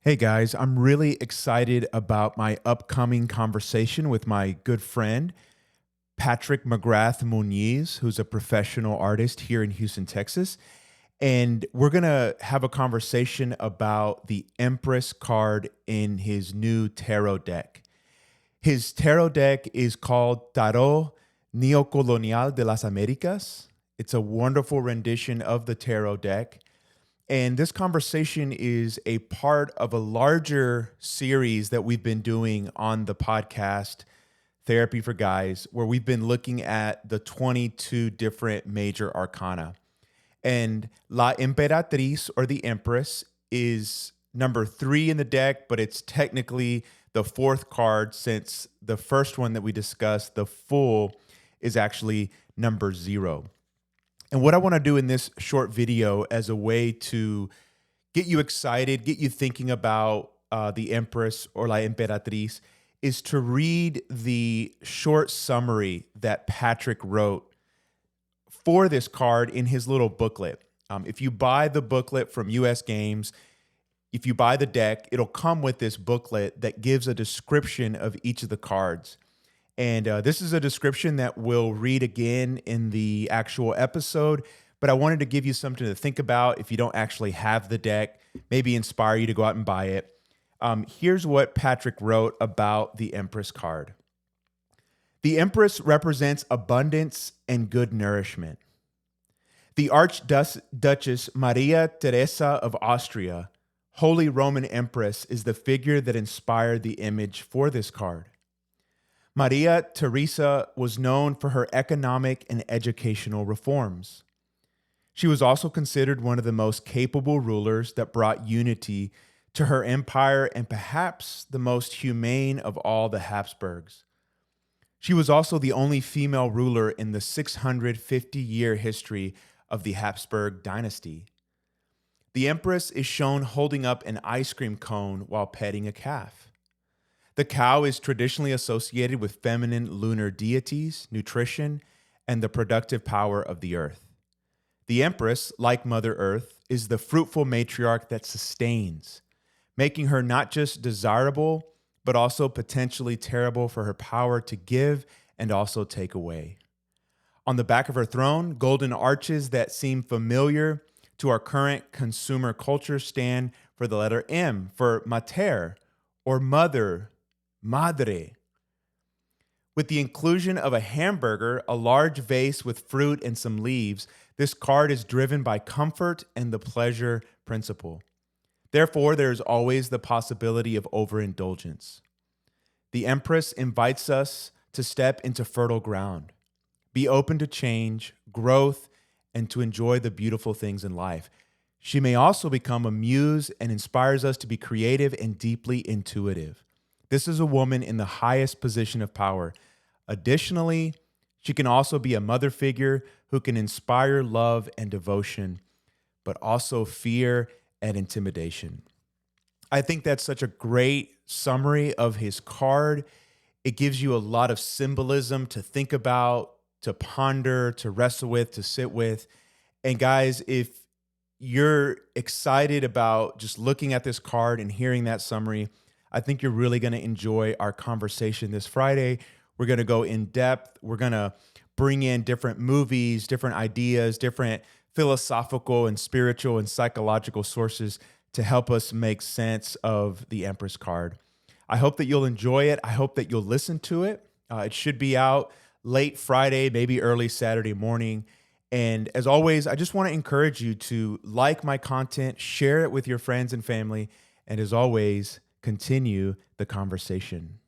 Hey guys, I'm really excited about my upcoming conversation with my good friend, Patrick McGrath-Muñiz, who's a professional artist here in Houston, Texas. And we're going to have a conversation about the Empress card in his new tarot deck. His tarot deck is called Tarot Neocolonial de las Americas. It's a wonderful rendition of the tarot deck. And this conversation is a part of a larger series that we've been doing on the podcast, Therapy for Guys, where we've been looking at the 22 different major arcana. And La Emperatriz, or the Empress, is number 3 in the deck, but it's technically the 4th card since the first one that we discussed, the Fool, is actually number 0. And what I want to do in this short video as a way to get you excited, get you thinking about the Empress or La Emperatriz, is to read the short summary that Patrick wrote for this card in his little booklet. If you buy the booklet from US Games, if you buy the deck, it'll come with this booklet that gives a description of each of the cards. And this is a description that we'll read again in the actual episode, but I wanted to give you something to think about if you don't actually have the deck, maybe inspire you to go out and buy it. Here's what Patrick wrote about the Empress card. The Empress represents abundance and good nourishment. The Archduchess Maria Theresa of Austria, Holy Roman Empress, is the figure that inspired the image for this card. Maria Theresa was known for her economic and educational reforms. She was also considered one of the most capable rulers that brought unity to her empire and perhaps the most humane of all the Habsburgs. She was also the only female ruler in the 650-year history of the Habsburg dynasty. The Empress is shown holding up an ice cream cone while petting a calf. The cow is traditionally associated with feminine lunar deities, nutrition, and the productive power of the earth. The Empress, like Mother Earth, is the fruitful matriarch that sustains, making her not just desirable, but also potentially terrible for her power to give and also take away. On the back of her throne, golden arches that seem familiar to our current consumer culture stand for the letter M, for mater, or mother, madre. With the inclusion of a hamburger, a large vase with fruit, and some leaves, this card is driven by comfort and the pleasure principle. Therefore, there is always the possibility of overindulgence. The Empress invites us to step into fertile ground, be open to change, growth, and to enjoy the beautiful things in life. She may also become a muse and inspires us to be creative and deeply intuitive. This is a woman in the highest position of power. Additionally, she can also be a mother figure who can inspire love and devotion, but also fear and intimidation. I think that's such a great summary of his card. It gives you a lot of symbolism to think about, to ponder, to wrestle with, to sit with. And guys, if you're excited about just looking at this card and hearing that summary, I think you're really going to enjoy our conversation this Friday. We're going to go in depth. We're going to bring in different movies, different ideas, different philosophical and spiritual and psychological sources to help us make sense of the Empress card. I hope that you'll enjoy it. I hope that you'll listen to it. It should be out late Friday, maybe early Saturday morning. And as always, I just want to encourage you to like my content, share it with your friends and family, and as always, continue the conversation.